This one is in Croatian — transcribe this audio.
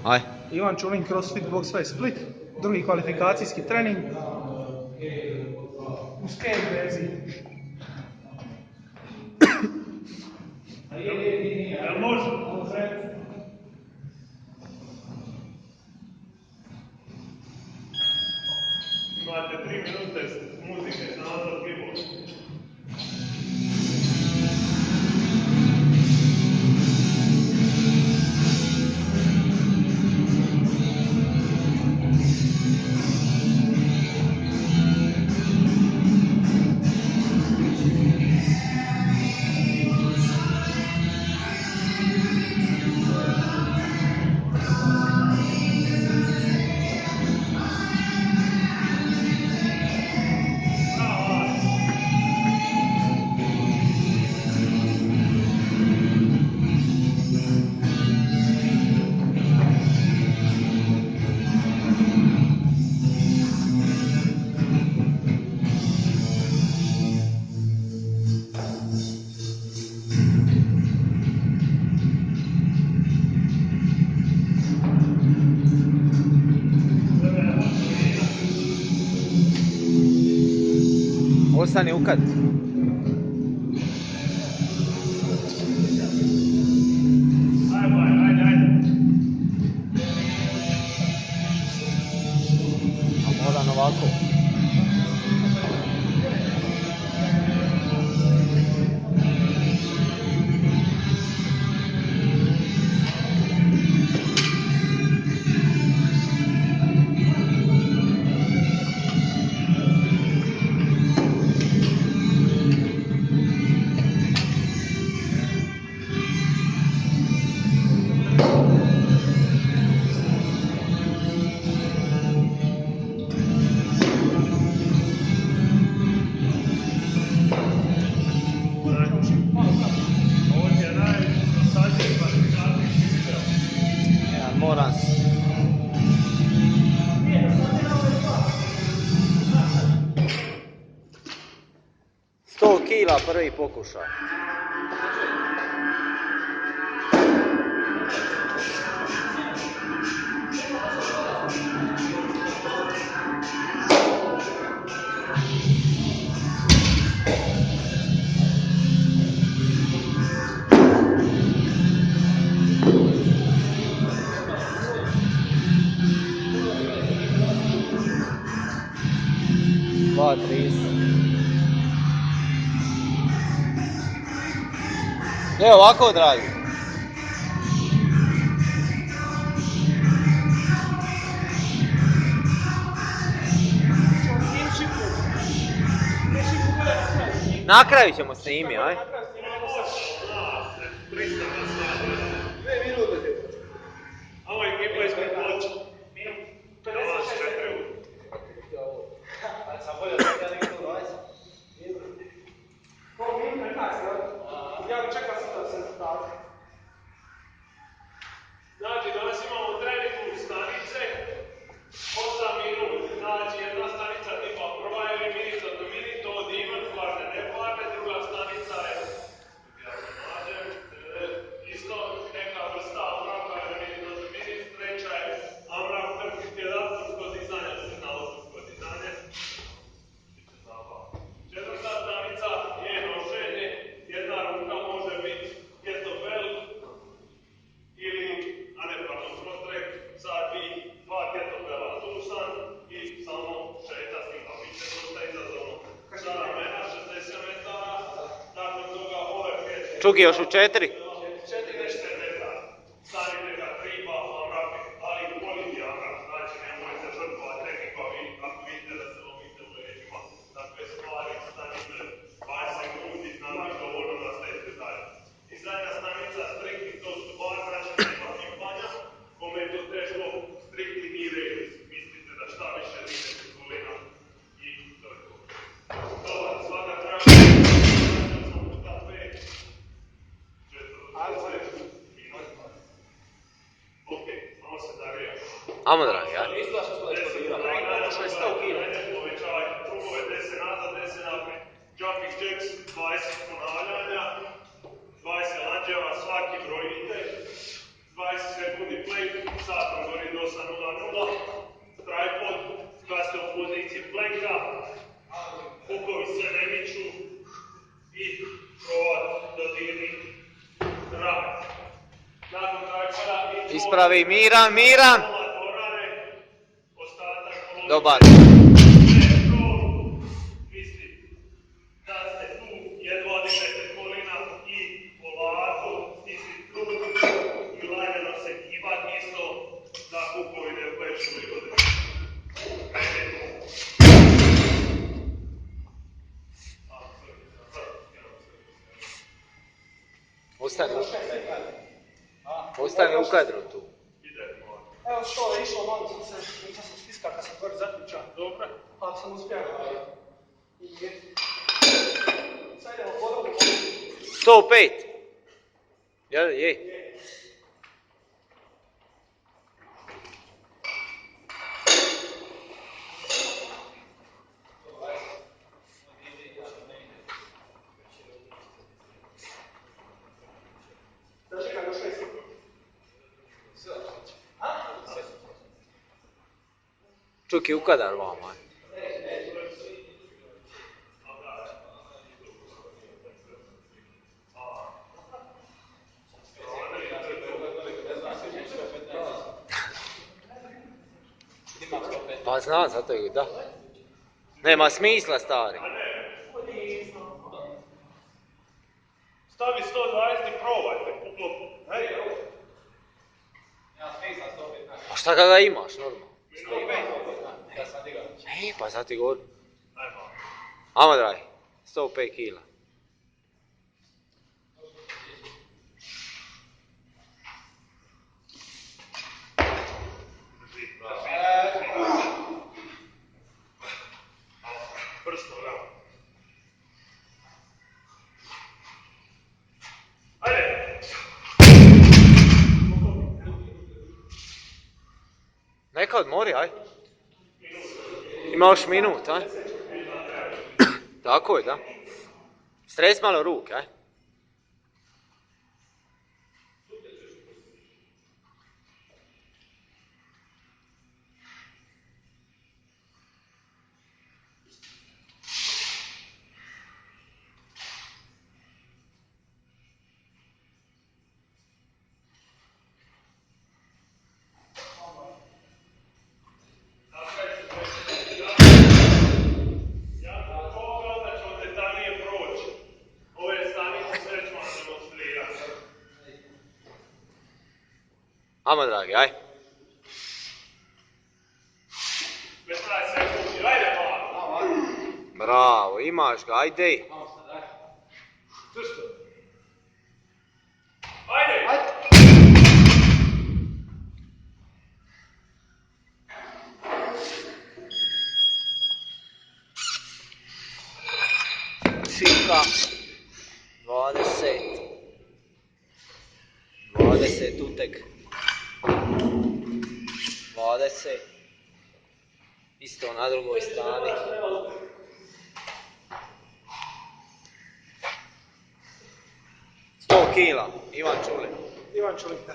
Aj. Ivan Čulin, CrossFit Boxway Split, drugi kvalifikacijski trening u skate verziji. Jel može? Imate 3 minute muzike, nazad keyboard. Ostani ukat. A moram ovako. Moram se. 100 kila prvi pokušaj. Dva, 30. Evo ovako odradi. Na kraju ćemo snimiti, aj? Ovo je ekipa iz Ploča. Dolazi 4 ujutro. Znači, danas imamo trening u stanice, 8 minuta, znači jedna stanica tipa prva je minut do minut, od imen, parne, ne parne, druga stanica je isto neka vrsta amraka je minut do minut, treća je amrak prvi tjedan, tursko dizanje, signalo tursko dizanje. Četvrta stanica je nošenje, jedna ruka može biti kettlebell ili, prostrek sa dva kettlebella tusan i samo šeta s njima, bit će dosta izazovno. Sa ramena 60 metara, nakon toga overhead. Čuki još u 4. 4 metara. Stavite ga 3 pa amrake, ali voliti amrak, znači nemojte žrtvovati tehnika, ako vidite da se lomite u leđima, takve stvari, stanite 20 sekundi, znači dovoljno da stajete dalje. I zadnja stanica, strikti, to su bar, znači nema kipanja, kome je to teško, strikti i release. Mislite da šta više ide kulina i to je to. Dobar, svaka treba 8 puta 5, 40 minuta. Ok, malo se darija. Amo dragi, ja? Isto što smo eksplodirali. Pokušaj 100 kila. Povećaj krugove 10 nazad, 10 naprijed. Jumping jacks, 20 ponavljanja, 20 lanđeva, svaki brojite. 20 sekundi plank, satom gori do 8.00, tripod, kada ste u poziciji planka, kukovi se ne miču i provat dodirni rad. Nakon tripoda i Ispravi, Miran, Miran! ostatak polovice. Dobar. Misli da ste tu jedva dižete kolina i polako stisniti trud i lagano se gibat isto da kukovi ne plešu i godine. Ostani u kadru tu. Evo što je išlo, malo sam se stiskao kad sam gore zaključao. Dobro. Ali sam uspio. Sad idemo podobno. 105. Jel, je. Čuki u kadar vama. Pa znam, zato je da. Nema smisla, stari. Stavi 120 i probajte, uklopu. A šta kada imaš, normalno? Pa sad ti govorim. Ajmo dragi, 105 kila. Prsto, bravo. Ajde! Neka odmori, aj. Ima još minut, aj. Tako je, da. Stres malo ruke, aj. Ajmo dragi, aj. Bravo, imaš ga, ajde. Čika. 20. 20 utek. 20. Isto na drugoj strani. Kila, Ivan Čulin. Ivan Čulin, da.